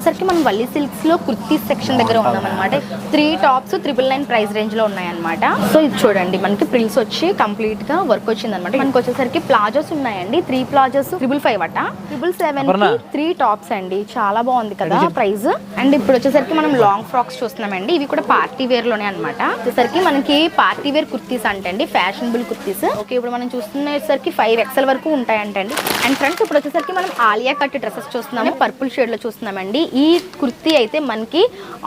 వచ్చేసరికి మనం వల్లి సిల్క్స్ లో కుర్తీస్ సెక్షన్ దగ్గర ఉన్నాం అనమాట. 3 టాప్స్ 999 ప్రైస్ రేంజ్ లో ఉన్నాయన్నమాట. సో ఇది చూడండి, మనకి ప్రిల్స్ వచ్చి కంప్లీట్ గా వర్క్ వచ్చింది అనమాట. మనకి వచ్చేసరికి ప్లాజోస్ ఉన్నాయండి. 3 ప్లాజోస్ 555 అట. 777 కి 3 టాప్స్ అండి. చాలా బాగుంది కదా ప్రైస్. అండ్ ఇప్పుడు వచ్చేసరికి మనం లాంగ్ ఫ్రాక్స్ చూస్తున్నామండి. ఇవి కూడా పార్టీ వేర్ లోనే అనమాట. వచ్చేసరికి మనకి పార్టీ వేర్ కుర్తీస్ అంటండి, ఫ్యాషనబుల్ కుర్తీస్. ఓకే, ఇప్పుడు మనం చూస్తున్నసరికి 5XL వరకు ఉంటాయంటండి. అండ్ ఫ్రెండ్స్ ఇప్పుడు వచ్చేసరికి మనం ఆలియా కట్ డ్రెస్సెస్ చూస్తున్నాము, పర్పుల్ షేడ్ లో చూస్తున్నామండి. ఈ కుర్తీ అయితే మనకి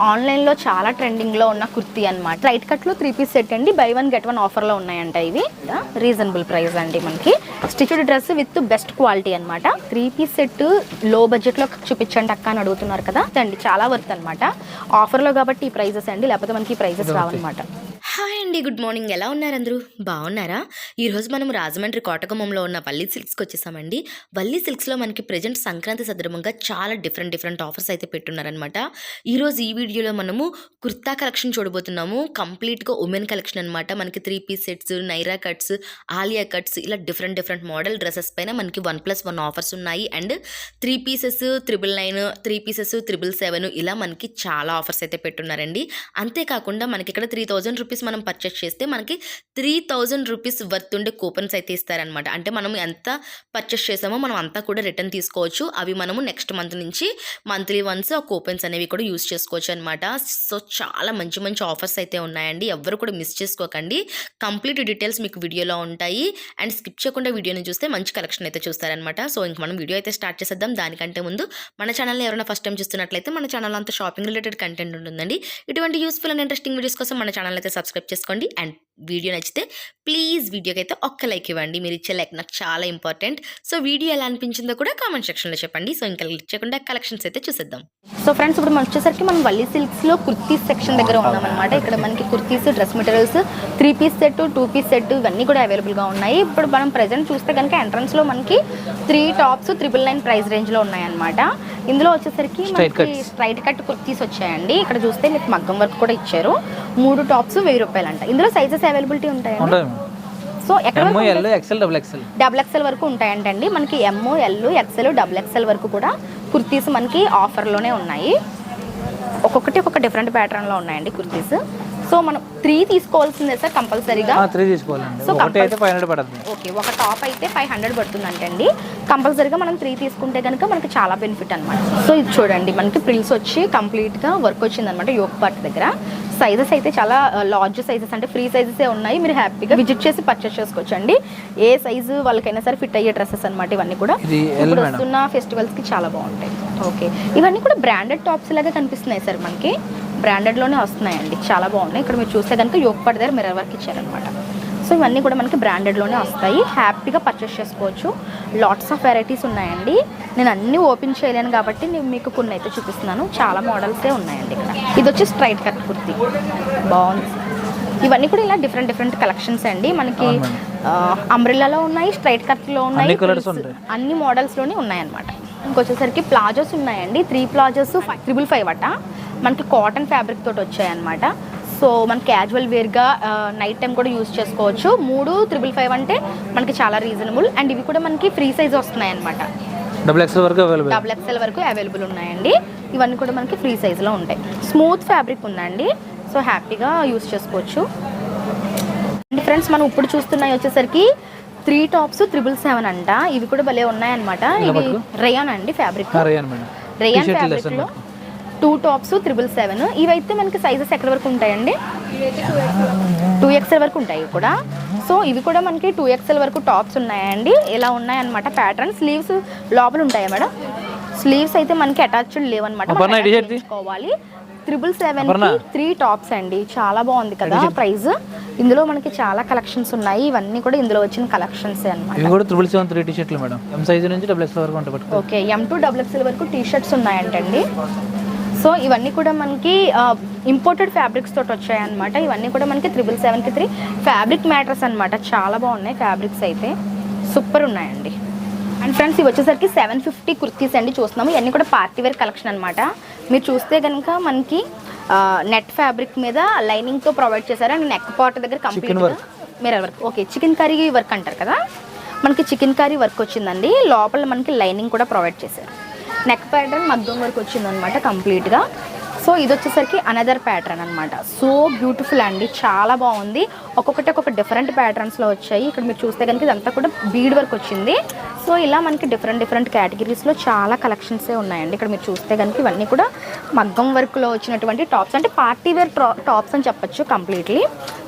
ఆన్లైన్ లో చాలా ట్రెండింగ్ లో ఉన్న కుర్తీ అనమాట. స్ట్రైట్ కట్ లో 3 పీస్ సెట్ అండి, బై 1 get 1 ఆఫర్ లో ఉన్నాయంట. ఇవి రీజనబుల్ ప్రైస్ అండి. మనకి stitched dress with best quality అనమాట. 3 పీస్ సెట్ లో బడ్జెట్ లో చూపించండి అక్క అని అడుగుతున్నారు కదా అండి. చాలా వర్త్ అనమాట. ఆఫర్ లో కాబట్టి ఈ ప్రైజెస్ అండి, లేకపోతే మనకి ఈ ప్రైజెస్ రావన్నమాట. హాయ్ అండి, గుడ్ మార్నింగ్. ఎలా ఉన్నారు అందరూ? బాగున్నారా? ఈరోజు మనం రాజమండ్రి కోటగుమ్మంలో ఉన్న వల్లి సిల్క్స్కి వచ్చేసామండి. వల్లి సిల్క్స్లో మనకి ప్రజెంట్ సంక్రాంతి సందర్భంగా చాలా డిఫరెంట్ ఆఫర్స్ అయితే పెట్టున్నారనమాట. ఈరోజు ఈ వీడియోలో మనము కుర్తా కలెక్షన్ చూడబోతున్నాము. కంప్లీట్గా ఉమెన్ కలెక్షన్ అనమాట. మనకి 3 piece sets, Naira cuts, Alia cuts, ఇలా డిఫరెంట్ మోడల్ డ్రెస్సెస్ పైన మనకి 1+1 ఆఫర్స్ ఉన్నాయి. అండ్ 3 పీసెస్ 999, 3 పీసెస్ 777, ఇలా మనకి చాలా ఆఫర్స్ అయితే పెట్టున్నారండి. అంతేకాకుండా మనకి ఇక్కడ 3000 రూపీస్ మనం పర్చేస్ చేస్తే మనకి 3000 రూపీస్ వర్త్ ఉండే కూపన్స్ అయితే ఇస్తారనమాట. అంటే మనం ఎంత పర్చేస్ చేసామో మనం అంతా కూడా రిటర్న్ తీసుకోవచ్చు. అవి మనము నెక్స్ట్ మంత్ నుంచి మంత్లీ వన్స్ ఆ కూపన్స్ అనేవి కూడా యూస్ చేసుకోవచ్చు అనమాట. సో చాలా మంచి ఆఫర్స్ అయితే ఉన్నాయండి. ఎవరు కూడా మిస్ చేసుకోకండి. కంప్లీట్ డీటెయిల్స్ మీకు వీడియోలో ఉంటాయి. అండ్ స్కిప్ చేయకుండా వీడియోని చూస్తే మంచి కలెక్షన్ అయితే చూస్తారనమాట. సో ఇంక మనం వీడియో అయితే స్టార్ట్ చేసేద్దాం. దానికంటే ముందు మన ఛానల్ని ఎవరైనా ఫస్ట్ టైం చూస్తున్నట్లయితే మన ఛానల్ అంతా షాపింగ్ రిలేటెడ్ కంటెంట్ ఉంటుందండి. ఇటువంటి యూస్ఫుల్ అండ్ ఇంట్రెస్టింగ్ వీడియోస్ కోసం మన ఛానల్ అయితే సబ్స్క్రైబ్ చేసుకోండి. అండ్ వీడియో నచ్చితే ప్లీజ్ వీడియోకి అయితే ఒక్క లైక్ ఇవ్వండి. మీరు ఇచ్చే లైక్ నాకు చాలా ఇంపార్టెంట్. సో వీడియో ఎలా అనిపించిందో కూడా కామెంట్ సెక్షన్లో చెప్పండి. సో ఇంకా క్లిక్ చేయకుండా కలెక్షన్స్ అయితే చూసేద్దాం. సో ఫ్రెండ్స్ ఇప్పుడు మనం వచ్చేసరికి మనం వల్లి సిల్క్స్ లో కుర్తీస్ సెక్షన్ దగ్గర ఉన్నాం అనమాట. ఇక్కడ మనకి kurtis, dress materials, 3 piece set, 2 piece set ఇవన్నీ కూడా అవైలబుల్ గా ఉన్నాయి. ఇప్పుడు మనం ప్రెజెంట్ చూస్తే కనుక ఎంట్రన్స్ లో మనకి 3 టాప్స్ 999 ప్రైస్ రేంజ్ లో ఉన్నాయన్నమాట. ఇందులో వచ్చేసరికి మనకి స్ట్రైట్ కట్ కుర్తీస్ వచ్చాయండి. ఇక్కడ చూస్తే మీకు మగ్గం వర్క్ కూడా ఇచ్చారు. 3 టాప్స్ 1000 రూపాయలు అంట. ఇందులో సైజెస్ అవైలబిలిటీ ఉంటాయండి. సో ఎక్కడ XXL వరకు ఉంటాయంటండి. మనకి ML, XL, XXL వరకు కూడా కుర్తీస్ మనకి ఆఫర్లోనే ఉన్నాయి. ఒక్కొక్కటి ఒక్కొక్క డిఫరెంట్ ప్యాటర్న్ లో ఉన్నాయండి కుర్తీస్. సో మనం 3 తీసుకోవాల్సిందే సార్ కంపల్సరీగా. 3 తీసుకోవాలండి. సో ఒకటి అయితే 500 పడుతుంది. ఓకే, ఒక టాప్ అయితే 500 పడుతుంది అంటండి. కంపల్సరీగా మనం 3 తీసుకుంటే కనుక మనకి చాలా బెనిఫిట్ అనమాట. సో ఇది చూడండి, మనకి ప్రిల్స్ వచ్చి కంప్లీట్ గా వర్క్ వచ్చింది అనమాట. యోక్ పార్ట్ దగ్గర సైజెస్ అయితే చాలా లార్జ్ సైజెస్, అంటే ఫ్రీ సైజెసే ఉన్నాయి. మీరు హ్యాపీగా విజిట్ చేసి పర్చేస్ చేసుకోవచ్చు అండి. ఏ సైజు వాళ్ళకైనా సరే ఫిట్ అయ్యే డ్రెస్సెస్ అనమాట. ఇవన్నీ కూడా ఇప్పుడు వస్తున్న ఫెస్టివల్స్ కి చాలా బాగుంటాయి. ఓకే, ఇవన్నీ కూడా బ్రాండెడ్ టాప్స్ లాగా కనిపిస్తున్నాయి సార్. మనకి బ్రాండెడ్ లోనే వస్తున్నాయండి, చాలా బాగున్నాయి. ఇక్కడ మీరు చూస్తే కనుక యోక్ పార్ట్ దగ్గర మిర్రర్ వర్క్ ఇచ్చారనమాట. సో ఇవన్నీ కూడా మనకి బ్రాండెడ్లోనే వస్తాయి. హ్యాపీగా పర్చేస్ చేసుకోవచ్చు. లాట్స్ ఆఫ్ వెరైటీస్ ఉన్నాయండి. నేను అన్నీ ఓపెన్ చేయలేను కాబట్టి నేను మీకు కొన్ని అయితే చూపిస్తున్నాను. చాలా మోడల్సే ఉన్నాయండి ఇక్కడ. ఇది వచ్చి స్ట్రైట్ కట్ కుర్తీ, బాగుంది. ఇవన్నీ కూడా ఇలా డిఫరెంట్ కలెక్షన్స్ అండి. మనకి అంబ్రెల్లాలో ఉన్నాయి, స్ట్రైట్ కట్లో ఉన్నాయి, అన్ని మోడల్స్లోనే ఉన్నాయన్నమాట. ఇంకొచ్చేసరికి ప్లాజోస్ ఉన్నాయండి. 3 ప్లాజోస్ 555 అట. మనకి కాటన్ ఫ్యాబ్రిక్ తోటి వచ్చాయన్నమాట. సో మనకి క్యాజువల్ వేర్గా నైట్ టైం కూడా యూజ్ చేసుకోవచ్చు. 3 555 అంటే మనకి చాలా రీజనబుల్. అండ్ ఇవి కూడా మనకి ఫ్రీ సైజ్ వస్తున్నాయి అనమాట. XXL వరకు అవైలబుల్ ఉన్నాయండి. ఇవన్నీ కూడా మనకి ఫ్రీ సైజ్లో ఉంటాయి. స్మూత్ ఫ్యాబ్రిక్ ఉందండి. సో హ్యాపీగా యూజ్ చేసుకోవచ్చు. అండ్ ఫ్రెండ్స్ మనం ఇప్పుడు చూస్తున్నాయి వచ్చేసరికి 3 టాప్స్ 777 అంట. ఇవి కూడా భలే ఉన్నాయన్నమాట. ఇవి రేయాన్ అండి ఫ్యాబ్రిక్. రేయాన్ ఫ్యాబ్రిక్లో 2 టాప్స్ 777. ఇవైతే మనకి సైజెస్ ఎక్కడ వరకు ఉంటాయండి? 2XL వరకు ఉంటాయి కూడా. సో ఇవి కూడా మనకి 2XL వరకు టాప్స్ ఉన్నాయండి. ఇలా ఉన్నాయన్నమాట ప్యాటర్న్. స్లీవ్స్ లోపల ఉంటాయా మేడం? స్లీవ్స్ అయితే మనకి అటాచ్డ్ లేవన్నమాట. 777కి 3 టాప్స్ అండి. చాలా బాగుంది కదా ప్రైస్. ఇందులో మనకి చాలా కలెక్షన్స్ ఉన్నాయి. ఇవన్నీ కూడా ఇందులో వచ్చిన కలెక్షన్స్ అన్నమాట. ఇవి కూడా 777 టీ షర్ట్లు మేడం. M సైజ్ నుంచి XXL వరకు ఉంటాయి. ఓకే, M to XXL వరకు టీ షర్ట్స్ ఉన్నాయంటండి. సో ఇవన్నీ కూడా మనకి ఇంపోర్టెడ్ ఫ్యాబ్రిక్స్ తోటి వచ్చాయన్నమాట. ఇవన్నీ కూడా మనకి 777కి 3 ఫ్యాబ్రిక్ మ్యాటర్స్ అనమాట. చాలా బాగున్నాయి ఫ్యాబ్రిక్స్ అయితే, సూపర్ ఉన్నాయండి. అండ్ ఫ్రెండ్స్ ఇవి వచ్చేసరికి 750 కుర్తీస్ అండి చూస్తున్నాము. ఇవన్నీ కూడా పార్టీ వేర్ కలెక్షన్ అనమాట. మీరు చూస్తే కనుక మనకి నెట్ ఫ్యాబ్రిక్ మీద లైనింగ్తో ప్రొవైడ్ చేశారు. అండ్ నెక్ పార్ట్ దగ్గర కంప్లీట్గా mirror work. Okay, chicken curry work అంటారు కదా, మనకి చికెన్ కర్రీ వర్క్ వచ్చిందండి. లోపల మనకి లైనింగ్ కూడా ప్రొవైడ్ చేశారు. నెక్ ప్యాటర్న్ మగ్గం వరకు వచ్చిందనమాట కంప్లీట్గా. సో ఇది వచ్చేసరికి అనదర్ ప్యాటర్న్ అనమాట. సో బ్యూటిఫుల్ అండి, చాలా బాగుంది. ఒక్కొక్క డిఫరెంట్ ప్యాటర్న్స్లో వచ్చాయి. ఇక్కడ మీరు చూస్తే కనుక ఇదంతా కూడా బీడ్ వర్క్ వచ్చింది. సో ఇలా మనకి డిఫరెంట్ కేటగిరీస్లో చాలా కలెక్షన్సే ఉన్నాయండి. ఇక్కడ మీరు చూస్తే కనుక ఇవన్నీ కూడా మగ్గం వర్క్లో వచ్చినటువంటి టాప్స్, అంటే పార్టీ వేర్ టాప్స్ అని చెప్పొచ్చు completely.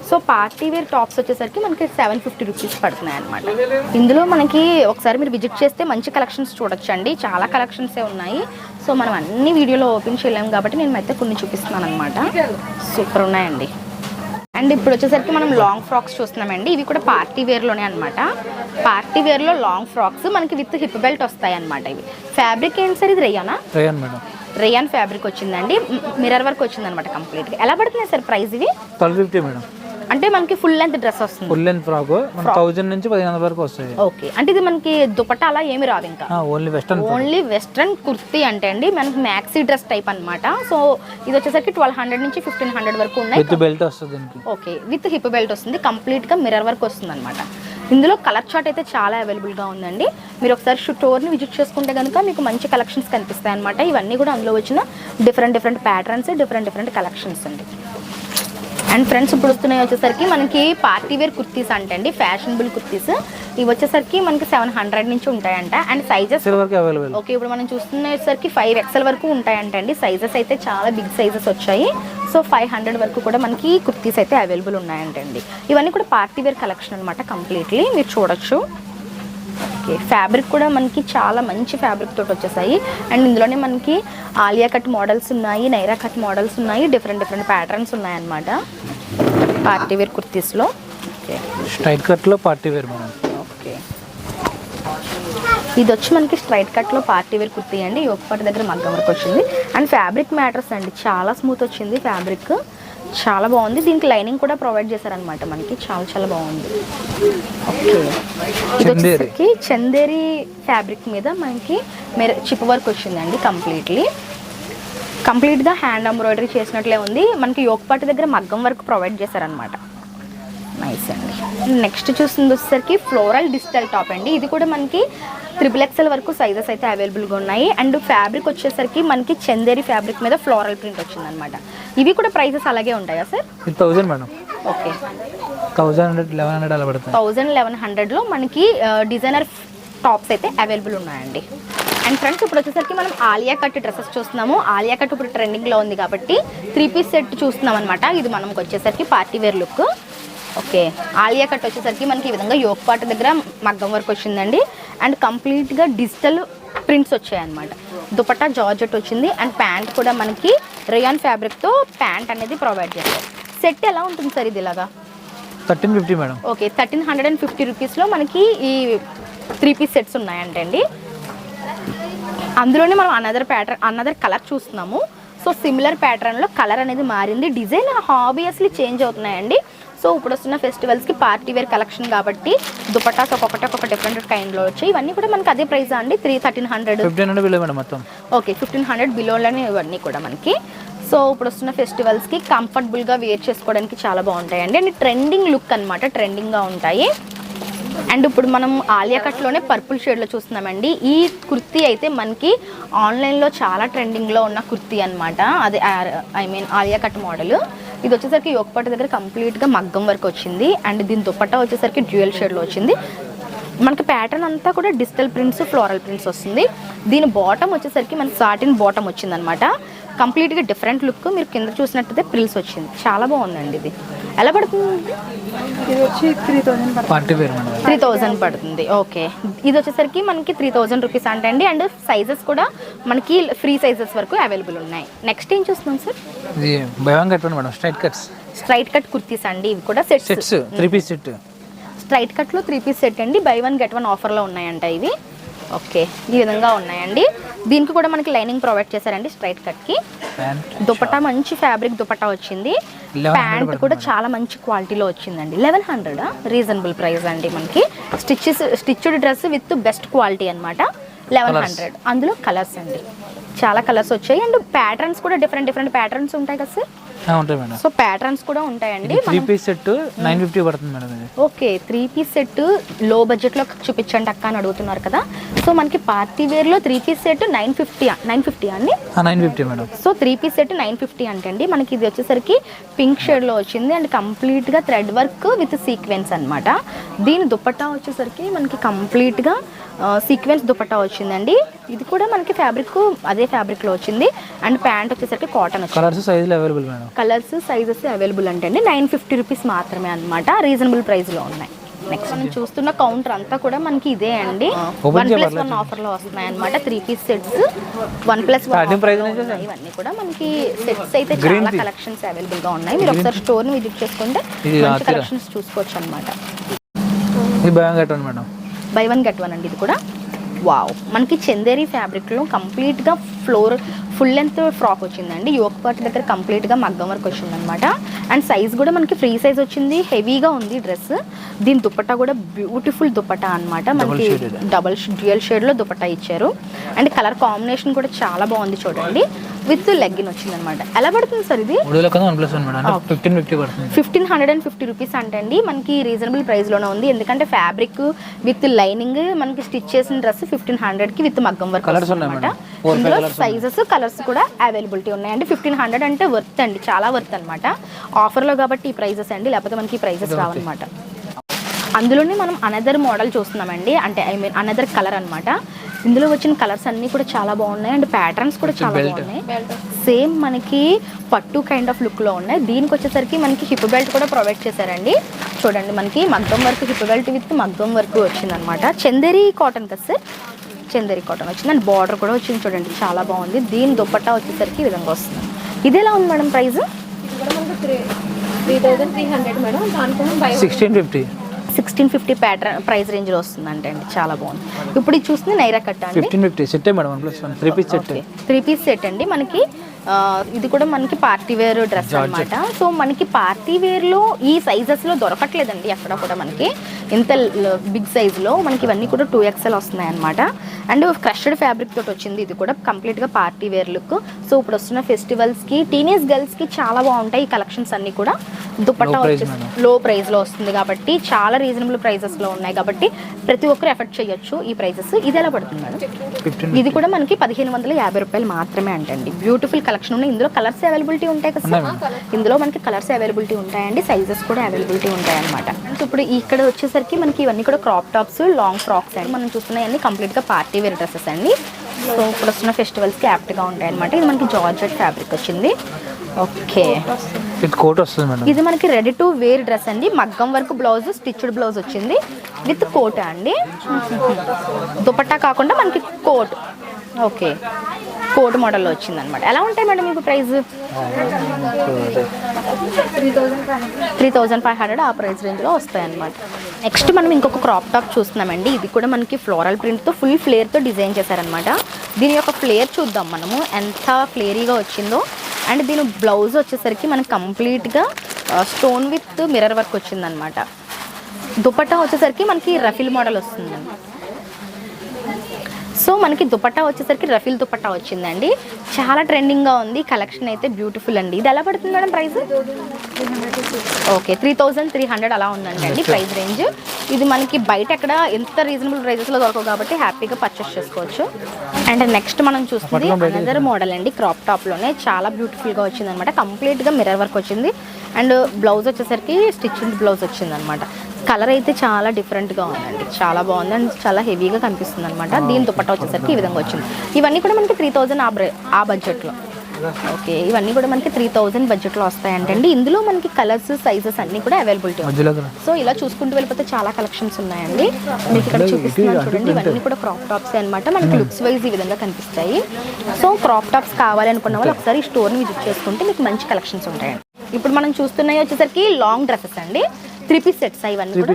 So party wear tops వచ్చేసరికి మనకి 750 రూపీస్ పడుతున్నాయి అనమాట. ఇందులో మనకి ఒకసారి మీరు విజిట్ చేస్తే మంచి కలెక్షన్స్ చూడొచ్చండి, చాలా కలెక్షన్సే ఉన్నాయి. సో మనం అన్ని వీడియోలో ఓపెన్ చేయలేము కాబట్టి నేను అయితే కొన్ని చూపిస్తున్నాను అనమాట. సూపర్ ఉన్నాయండి. అండ్ ఇప్పుడు వచ్చేసరికి మనం లాంగ్ ఫ్రాక్స్ చూస్తున్నామండి. ఇవి కూడా పార్టీ వేర్లోనే అనమాట. పార్టీ వేర్లో లాంగ్ ఫ్రాక్స్ మనకి విత్ హిప్ బెల్ట్ వస్తాయి అనమాట. ఇవి ఫ్యాబ్రిక్ ఏంటి సార్? ఇది రేయానా? Rayon madam. రేయాన్ ఫ్యాబ్రిక్ వచ్చిందండి, మిర్రర్ వర్క్ వచ్చిందనమాట కంప్లీట్గా. ఎలా పడుతున్నాయి సార్ ప్రైస్ ఇవి? 1250 మేడం. అంటే మనకి ఫుల్ లెంత్ డ్రెస్ వస్తుంది. ఫుల్ లెంత్ ఫ్రాక్ 1000 నుంచి 1500 వరకు వస్తాయి. ఓకే, అంటే ఇది మనకి దుపట్టా అలా ఏమి రాదు, ఇంకా ఓన్లీ వెస్ట్రన్ కుర్తీ అంటే అండి మనకి మ్యాక్సీ డ్రెస్ టైప్ అనమాట. సో ఇది వచ్చేసరికి 1200 నుంచి 1500 వరకు ఉన్నాయి. విత్ బెల్ట్ వస్తుంది. ఓకే, విత్ హిప్ బెల్ట్ వస్తుంది, కంప్లీట్గా మిర్రర్ వర్క్ వస్తుంది అనమాట. ఇందులో కలర్ చార్ట్ అయితే చాలా అవైలబుల్గా ఉందండి. మీరు ఒకసారి స్టోర్ని విజిట్ చేసుకుంటే కనుక మీకు మంచి కలెక్షన్స్ కనిపిస్తాయి అనమాట. ఇవన్నీ కూడా అందులో వచ్చిన డిఫరెంట్ ప్యాటర్న్స్, డిఫరెంట్ కలెక్షన్స్ అండి. అండ్ ఫ్రెండ్స్ ఇప్పుడు వస్తున్నాయి వచ్చేసరికి మనకి పార్టీ వేర్ కుర్తీస్ అంటే అండి, ఫ్యాషనబుల్ కుర్తీస్. ఇవి వచ్చేసరికి మనకి 700 నుంచి ఉంటాయంట. అండ్ సైజెస్ ఓకే, ఇప్పుడు మనం చూస్తున్నసరికి 5XL వరకు ఉంటాయంట అండి. సైజెస్ అయితే చాలా బిగ్ సైజెస్ వచ్చాయి. సో 500 వరకు కూడా మనకి కుర్తీస్ అయితే అవైలబుల్ ఉన్నాయంటండి. ఇవన్నీ కూడా పార్టీ వేర్ కలెక్షన్ అనమాట కంప్లీట్లీ, మీరు చూడొచ్చు. ఓకే, ఫ్యాబ్రిక్ కూడా మనకి చాలా మంచి ఫ్యాబ్రిక్ తోటి వచ్చేసాయి. అండ్ ఇందులోనే మనకి ఆలియా కట్ మోడల్స్ ఉన్నాయి, నైరా కట్ మోడల్స్ ఉన్నాయి, డిఫరెంట్ ప్యాటర్న్స్ ఉన్నాయన్నమాట పార్టీ వేర్ కుర్తీస్లో. ఓకే, స్ట్రైట్ కట్లో పార్టీ వేర్ మేడం. ఓకే, ఇది వచ్చి మనకి స్ట్రైట్ కట్లో పార్టీ వేర్ కుర్తీ అండి. యోగపాటి దగ్గర మగ్గం వరకు వచ్చింది. అండ్ ఫ్యాబ్రిక్ మ్యాటర్స్ అండి, చాలా స్మూత్ వచ్చింది ఫ్యాబ్రిక్, చాలా బాగుంది. దీనికి లైనింగ్ కూడా ప్రొవైడ్ చేశారనమాట మనకి, చాలా బాగుంది. ఓకే, ఇది వచ్చేసరికి చందేరి ఫ్యాబ్రిక్ మీద మనకి చిప్ వర్క్ వచ్చిందండి కంప్లీట్గా హ్యాండ్ ఎంబ్రాయిడరీ చేసినట్లే ఉంది. మనకి యోగపాటి దగ్గర మగ్గం వర్క్ ప్రొవైడ్ చేశారనమాట. నైస్ అండి. నెక్స్ట్ చూస్తుంది వచ్చేసరికి ఫ్లోరల్ డిజిటల్ టాప్ అండి. ఇది కూడా మనకి 3XL వరకు సైజెస్ అయితే అవైలబుల్గా ఉన్నాయి. అండ్ ఫ్యాబ్రిక్ వచ్చేసరికి మనకి చందేరి ఫ్యాబ్రిక్ మీద ఫ్లోరల్ ప్రింట్ వచ్చిందనమాట. ఇవి కూడా ప్రైసెస్ అలాగే ఉంటాయా సార్? 1000 మేడం. ఓకే, 1100 అలా పడుతుంది. 1100లో మనకి డిజైనర్ టాప్స్ అయితే అవైలబుల్ ఉన్నాయండి. అండ్ ఫ్రెండ్స్ ఇప్పుడు వచ్చేసరికి మనం ఆలియా కట్ డ్రెస్సెస్ చూస్తున్నాము. ఆలియా కట్ ఇప్పుడు ట్రెండింగ్లో ఉంది కాబట్టి 3 పీస్ సెట్ చూస్తున్నాం అనమాట. ఇది మనకు వచ్చేసరికి party wear look. Okay, Alia cut వచ్చేసరికి మనకి ఈ విధంగా యోగపాటి దగ్గర మగ్గం వర్క్ వచ్చిందండి. అండ్ కంప్లీట్గా డిజిటల్ ప్రింట్స్ వచ్చాయన్నమాట. దుపట్టా జార్జెట్ వచ్చింది. అండ్ ప్యాంట్ కూడా మనకి రేయాన్ ఫ్యాబ్రిక్తో ప్యాంట్ అనేది ప్రొవైడ్ చేస్తారు. సెట్ ఎలా ఉంటుంది సార్ ఇది? ఇలాగా 1350 మేడం. ఓకే, 1350 రూపీస్లో మనకి ఈ 3 పీస్ సెట్స్ ఉన్నాయంటండి. అందులోనే మనం అనదర్ కలర్ చూస్తున్నాము. సో సిమిలర్ ప్యాటర్న్లో కలర్ అనేది మారింది, డిజైన్ ఆబ్వియస్లీ చేంజ్ అవుతున్నాయండి. సో ఇప్పుడు వస్తున్న ఫెస్టివల్స్కి పార్టీ వేర్ కలెక్షన్ కాబట్టి దుపట్టాస్ ఒక్కొక్క డిఫరెంట్ కైండ్లో వచ్చాయి. ఇవన్నీ కూడా మనకి అదే ప్రైస్ అండి, 1300 బిలో మేడం మొత్తం. ఓకే, 1500 బిలోలోనే ఇవన్నీ కూడా మనకి. సో ఇప్పుడు వస్తున్న ఫెస్టివల్స్కి కంఫర్టబుల్గా వేర్ చేసుకోవడానికి చాలా బాగుంటాయండి. అండ్ ట్రెండింగ్ లుక్ అనమాట, ట్రెండింగ్గా ఉంటాయి. అండ్ ఇప్పుడు మనం ఆలియా కట్లోనే పర్పుల్ షేడ్లో చూస్తున్నామండి. ఈ కుర్తీ అయితే మనకి ఆన్లైన్లో చాలా ట్రెండింగ్లో ఉన్న కుర్తీ అనమాట. అది ఆలియా కట్ మోడల్. ఇది వచ్చేసరికి యోగపాటి దగ్గర కంప్లీట్గా మగ్గం వర్క్ వచ్చింది. అండ్ దీని దుపట్టా వచ్చేసరికి డ్యూయల్ షేడ్లో వచ్చింది. మనకి ప్యాటర్న్ అంతా కూడా డిజిటల్ ప్రింట్స్, ఫ్లోరల్ ప్రింట్స్ వస్తుంది. దీని బాటమ్ వచ్చేసరికి మనకి సాటిన్ బాటమ్ వచ్చిందనమాట. కంప్లీట్గా డిఫరెంట్ లుక్. మీరు కింద చూసినట్టయితే ప్రిల్స్ వచ్చింది, చాలా బాగుందండి. ఇది ఎలా పడుతుంది? ఇది వచ్చి 3000 పడుతుంది. ఓకే, ఇది వచ్చేసరికి మనకి 3000 రూపీస్ అంటే అండి. అండ్ సైజెస్ కూడా మనకి ఫ్రీ సైజెస్ వరకు అవైలబుల్ ఉన్నాయి. నెక్స్ట్ ఏం చూస్తున్నాం సార్? స్ట్రైట్ కట్ కుర్తీస్ అండి. ఇవి కూడా సెట్స్ 3 పీస్ సెట్. స్ట్రైట్ కట్లో 3 పీస్ సెట్ అండి. బై 1 గెట్ 1 ఆఫర్లో ఉన్నాయంట ఇవి. ఓకే, ఈ విధంగా ఉన్నాయండి. దీనికి కూడా మనకి లైనింగ్ ప్రొవైడ్ చేశారండి స్ట్రైట్ కట్కి. దుపట్టా మంచి ఫ్యాబ్రిక్ దుపట్టా వచ్చింది. ప్యాంట్ కూడా చాలా మంచి క్వాలిటీలో వచ్చిందండి. 1100 రీజనబుల్ ప్రైస్ అండి. మనకి stitched dress with best quality అనమాట. 1100. అందులో కలర్స్ అండి. చాలా కలర్స్ వచ్చాయి అండ్ ప్యాటర్న్స్ కూడా డిఫరెంట్ ప్యాటర్న్స్ ఉంటాయి కదా సార్. ఉంటాయి మేడం. సో ప్యాటర్న్స్ కూడా ఉంటాయండి. 3 పీస్ సెట్ 950 పడుతుంది మేడం ఇది. ఓకే, 3 పీస్ సెట్ లో బడ్జెట్లో చూపించండి అక్క అని అడుగుతున్నారు కదా. సో మనకి పార్టీ వేర్లో 3 పీస్ సెట్ 950 అండి. 950 మేడం. సో 3 పీస్ సెట్ 950 అంటే అండి మనకి ఇది వచ్చేసరికి పింక్ షేడ్లో వచ్చింది అండ్ కంప్లీట్గా థ్రెడ్ వర్క్ విత్ సీక్వెన్స్ అనమాట. దీని దుపట్టా వచ్చేసరికి మనకి కంప్లీట్గా సీక్వెన్స్ దుపట్టా వచ్చిందండి. ఇది కూడా మనకి ఫ్యాబ్రిక్ అదే ఫ్యాబ్రిక్లో వచ్చింది అండ్ ప్యాంట్ వచ్చేసరికి కాటన్ వచ్చింది. కలర్స్ సైజులు available madam. Colours sizes available అంటే అండి 950 రూపీస్ మాత్రమే అనమాట, రీజనబుల్ ప్రైస్లో ఉన్నాయి. నెక్స్ట్ మనం చూస్తున్న కౌంటర్ అంతా కూడా మనకి ఇదే అండి. 1+1 ఆఫర్లో వస్తున్నాయి అనమాట. 3 పీస్ సెట్స్ 1+1 ఇవన్నీ కూడా మనకి సెట్స్ అయితే చాలా కలెక్షన్స్ అవైలబుల్గా ఉన్నాయి. మీరు ఒకసారి స్టోర్ని విజిట్ చేసుకుంటే మంచి కలెక్షన్స్ చూసుకోవచ్చు అనమాట. బై వన్ గెట్ వన్ అండి ఇది కూడా. వావ్, మనకి చందేరి ఫ్యాబ్రిక్లో కంప్లీట్గా ఫుల్ లెంత్ ఫ్రాక్ వచ్చిందండి. యోక్ పార్ట్ దగ్గర కంప్లీట్గా మగ్గం వర్క్ వచ్చిందనమాట. అండ్ సైజ్ కూడా మనకి ఫ్రీ సైజ్ వచ్చింది, హెవీగా ఉంది డ్రెస్. దీని దుపట్టా కూడా బ్యూటిఫుల్ దుపట్టా అనమాట. మనకి డ్యూయల్ షేడ్లో దుపట్టా ఇచ్చారు అండ్ కలర్ కాంబినేషన్ కూడా చాలా బాగుంది చూడండి. విత్ లెగ్గిన్ వచ్చింది అనమాట. ఎలా పడుతుంది సార్ ఇది? 1550 రూపీస్ అంటే అండి మనకి రీజనబుల్ ప్రైస్లోనే ఉంది. ఎందుకంటే ఫ్యాబ్రిక్ విత్ లైనింగ్ మనకి స్టిచ్ చేసిన డ్రెస్ 1500కి విత్ మగ్గం వర్క్ అనమాట. ఇందులో సైజెస్ కలర్స్ కూడా అవైలబిలిటీ ఉన్నాయండి. 1500 అంటే వర్త్ అండి, చాలా వర్త్ అనమాట. ఆఫర్లో కాబట్టి ఈ ప్రైజెస్ అండి, లేకపోతే మనకి ఈ ప్రైజెస్ రావన్నమాట. అందులోనే మనం అనదర్ మోడల్ చూస్తున్నామండి, అంటే ఐ మీన్ అనదర్ కలర్ అనమాట. ఇందులో వచ్చిన కలర్స్ అన్నీ కూడా చాలా బాగున్నాయి అండ్ ప్యాటర్న్స్ కూడా చాలా బాగున్నాయి. సేమ్ మనకి పట్టు కైండ్ ఆఫ్ లుక్లో ఉన్నాయి. దీనికి వచ్చేసరికి మనకి హిప్ బెల్ట్ కూడా ప్రొవైడ్ చేశారండి. చూడండి మనకి మగ్గం వర్క్ హిప్ బెల్ట్ విత్ మగ్గం వర్క్ వచ్చిందనమాట. చందేరి కాటన్ కదా సార్, చందేరి కాటన్ వచ్చింది అండ్ బార్డర్ కూడా వచ్చింది చూడండి, చాలా బాగుంది. దీని దుపట్టా వచ్చేసరికి ఈ విధంగా వస్తుంది. ఇది ఎలా ఉంది మేడం ప్రైస్? 3300 మేడం. దానికోసం 1650 ప్యాటర్న్ ప్రైస్ రేంజ్లో వస్తుందంటే అండి, చాలా బాగుంది. ఇప్పుడు ఇది చూస్తుంది నైరా కట్ట అండి. 1550 set madam. 1+1 3 piece set. 3 piece set అండి మనకి. ఇది కూడా మనకి పార్టీ వేర్ డ్రెస్ అనమాట. సో మనకి పార్టీ వేర్లో ఈ సైజెస్లో దొరకట్లేదండి ఎక్కడ కూడా మనకి. ఇంత బిగ్ సైజులో మనకి ఇవన్నీ కూడా 2XL వస్తున్నాయి అనమాట. అండ్ క్రష్డ్ ఫ్యాబ్రిక్ తోటి వచ్చింది. ఇది కూడా కంప్లీట్గా పార్టీ వేర్ లుక్. సో ఇప్పుడు వస్తున్న ఫెస్టివల్స్కి టీనేజ్ గర్ల్స్కి చాలా బాగుంటాయి ఈ కలెక్షన్స్ అన్నీ కూడా. దుపట్టా వచ్చేసి లో ప్రైస్లో వస్తుంది కాబట్టి చాలా రీజనబుల్ ప్రైజెస్లో ఉన్నాయి కాబట్టి ప్రతి ఒక్కరు ఎఫర్ట్ చేయొచ్చు ఈ ప్రైజెస్. ఇది ఎలా పడుతుంది మేడం? ఇది కూడా మనకి 1550 రూపాయలు మాత్రమే అంటండి. బ్యూటిఫుల్ కలెక్షన్ ఉన్నాయి. ఇందులో కలర్స్ అవైలబిలిటీ ఉంటాయి కదా సార్. ఇందులో మనకి కలర్స్ అవైలబిలిటీ ఉంటాయండి, సైజెస్ కూడా అవైలబిలిటీ ఉంటాయి అనమాట. ఇప్పుడు ఇక్కడ వచ్చేసరికి మనకి ఇవన్నీ కూడా క్రాప్ టాప్స్, లాంగ్ ఫ్రాక్స్ అండి. మనం చూస్తున్నాయన్నీ కంప్లీట్గా పార్టీ వేర్ డ్రెస్సెస్ అండి. సో ఇప్పుడు వస్తున్న ఫెస్టివల్స్కి యాప్ట్గా ఉంటాయి అనమాట. ఇది మనకి జార్జెట్ ఫ్యాబ్రిక్ వచ్చింది. ఓకే, కోట్ వస్తుంది మేడం. ఇది మనకి రెడీ టు వేర్ డ్రెస్ అండి. మగ్గం వర్క్ బ్లౌజ్, స్టిచ్డ్ బ్లౌజ్ వచ్చింది విత్ కోట్ అండి. దుపట్టా కాకుండా మనకి కోట్. ఓకే, కోట్ మోడల్లో వచ్చింది అనమాట. ఎలా ఉంటాయి మేడం మీకు ప్రైస్? 3500 ఆ ప్రైస్ రేంజ్లో వస్తాయి అనమాట. నెక్స్ట్ మనం ఇంకొక క్రాప్ టాప్ చూస్తున్నామండి. ఇది కూడా మనకి ఫ్లోరల్ ప్రింట్తో ఫుల్ ఫ్లేర్తో డిజైన్ చేశారనమాట. దీని యొక్క ఫ్లేర్ చూద్దాం మనము ఎంత ఫ్లేరీగా వచ్చిందో. అండ్ దీని బ్లౌజ్ వచ్చేసరికి మనకి కంప్లీట్గా స్టోన్ విత్ మిర్రర్ వర్క్ వచ్చిందనమాట. దుపట్టా వచ్చేసరికి మనకి రఫిల్ మోడల్ వస్తుందండి. సో మనకి దుపట్టా వచ్చేసరికి రఫిల్ దుపట్టా వచ్చిందండి. చాలా ట్రెండింగ్గా ఉంది కలెక్షన్ అయితే, బ్యూటిఫుల్ అండి. ఇది ఎలా పడుతుంది మేడం ప్రైస్? ఓకే, 3300 అలా ఉందండి ప్రైస్ రేంజ్. ఇది మనకి బయట ఎక్కడ ఎంత రీజనబుల్ ప్రైజెస్లో దొరకవు కాబట్టి హ్యాపీగా పర్చేస్ చేసుకోవచ్చు. అండ్ నెక్స్ట్ మనం చూస్తుంది అనదర్ మోడల్ అండి. క్రాప్ టాప్లోనే చాలా బ్యూటిఫుల్గా వచ్చింది అనమాట. కంప్లీట్గా మిర్రర్ వర్క్ వచ్చింది అండ్ బ్లౌజ్ వచ్చేసరికి స్టిచ్చింగ్ బ్లౌజ్ వచ్చింది అనమాట. కలర్ అయితే చాలా డిఫరెంట్గా ఉందండి, చాలా బాగుంది అండ్ చాలా హెవీగా కనిపిస్తుంది అనమాట. దీని దుపట్టా వచ్చేసరికి ఈ విధంగా వచ్చింది. ఇవన్నీ కూడా మనకి 3000 ఆ బడ్జెట్లో. ఓకే, ఇవన్నీ కూడా మనకి 3000 బడ్జెట్లో వస్తాయంటండి. ఇందులో మనకి కలర్స్, సైజెస్ అన్నీ కూడా అవైలబిలిటీ ఉంది. సో ఇలా చూసుకుంటూ వెళ్ళిపోతే చాలా కలెక్షన్స్ ఉన్నాయండి. మీకు ఇక్కడ చూపిస్తున్నాను చూడండి. ఇవన్నీ కూడా క్రాప్ టాప్స్ అనమాట. మనకి లుక్స్ వైజ్ ఈ విధంగా కనిపిస్తాయి. సో క్రాప్ టాప్స్ కావాలనుకున్న వాళ్ళు ఒకసారి ఈ స్టోర్ని విజిట్ చేసుకుంటే మీకు మంచి కలెక్షన్స్ ఉంటాయండి. ఇప్పుడు మనం చూస్తున్నాయి వచ్చేసరికి లాంగ్ డ్రెస్సెస్ అండి. 3 పీస్ సెట్స్ ఇవన్నీ కూడా.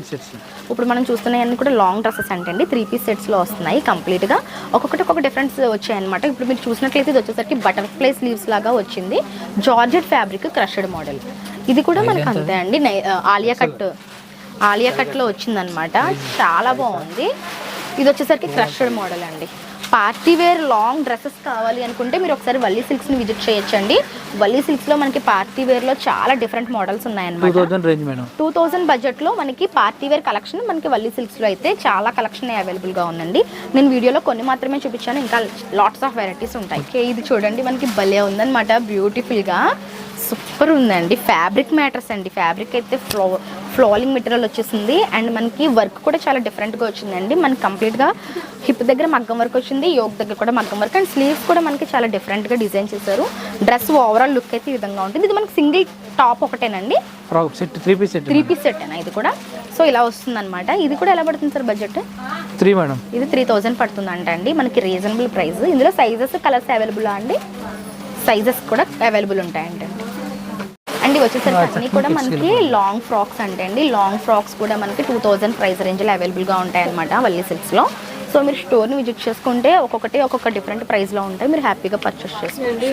ఇప్పుడు మనం చూస్తున్నాయన్నీ కూడా లాంగ్ డ్రెస్సెస్ అంటే అండి 3 పీస్ సెట్స్లో వస్తున్నాయి. కంప్లీట్గా ఒక్కొక్కటి ఒక్కొక్క డిఫరెన్స్ వచ్చాయన్నమాట. ఇప్పుడు మీరు చూసినట్లయితే ఇది వచ్చేసరికి బటర్ఫ్లై స్లీవ్స్ లాగా వచ్చింది. Georgette fabric crushed model. ఇది కూడా మనకి అంతే అండి. ఆలియా కట్లో వచ్చిందనమాట. చాలా బాగుంది. ఇది వచ్చేసరికి క్రష్డ్ మోడల్ అండి. పార్టీ వేర్ లాంగ్ డ్రెస్సెస్ కావాలి అనుకుంటే మీరు ఒకసారి వల్లీ సిల్క్స్ని విజిట్ చేయొచ్చండి. వల్లీ సిల్క్స్లో మనకి పార్టీ వేర్లో చాలా డిఫరెంట్ మోడల్స్ ఉన్నాయన్నమాట. 2000 రేంజ్ మేడం. 2000 బడ్జెట్లో మనకి పార్టీ వేర్ కలెక్షన్ మనకి వల్లీ సిల్క్స్లో అయితే చాలా కలెక్షన్ అవైలబుల్గా ఉందండి. నేను వీడియోలో కొన్ని మాత్రమే చూపించాను, ఇంకా లాట్స్ ఆఫ్ వెరైటీస్ ఉంటాయి. ఓకే, ఇది చూడండి మనకి భలే ఉందన్నమాట, బ్యూటిఫుల్గా సూపర్ ఉందండి. ఫ్యాబ్రిక్ మ్యాటర్స్ అండి, ఫ్యాబ్రిక్ అయితే ఫ్లోలింగ్ మెటీరియల్ వచ్చేసింది అండ్ మనకి వర్క్ కూడా చాలా డిఫరెంట్గా వచ్చిందండి. మనకి కంప్లీట్గా హిప్ దగ్గర మగ్గం వర్క్ వచ్చింది, యోక్ దగ్గర కూడా మగ్గం వర్క్ అండ్ స్లీవ్స్ కూడా మనకి చాలా డిఫరెంట్గా డిజైన్ చేశారు. డ్రెస్ ఓవరాల్ లుక్ అయితే ఈ విధంగా ఉంటుంది. ఇది మనకి సింగిల్ టాప్ ఒకటేనండి, frock set 3 piece set. 3 piece set అన్న ఇది కూడా. సో ఇలా వస్తుంది అనమాట. ఇది కూడా ఎలా పడుతుంది సార్ బడ్జెట్? 3 మేడం. ఇది 3000 పడుతుంది అండి, మనకి రీజనబుల్ ప్రైస్. ఇందులో సైజెస్ కలర్స్ అవైలబుల్ అండి, సైజెస్ కూడా అవైలబుల్ ఉంటాయండి. అండ్ వచ్చేసరికి అన్నీ కూడా మనకి లాంగ్ ఫ్రాక్స్ అండి. లాంగ్ ఫ్రాక్స్ కూడా మనకి 2000 ప్రైస్ రేంజ్లో అవైలబుల్గా ఉంటాయి అనమాట వల్లీ సిల్క్స్లో. సో మీరు స్టోర్ని విజిట్ చేసుకుంటే ఒక్కొక్క డిఫరెంట్ ప్రైస్లో ఉంటాయి, మీరు హ్యాపీగా పర్చేస్ చేసుకోండి.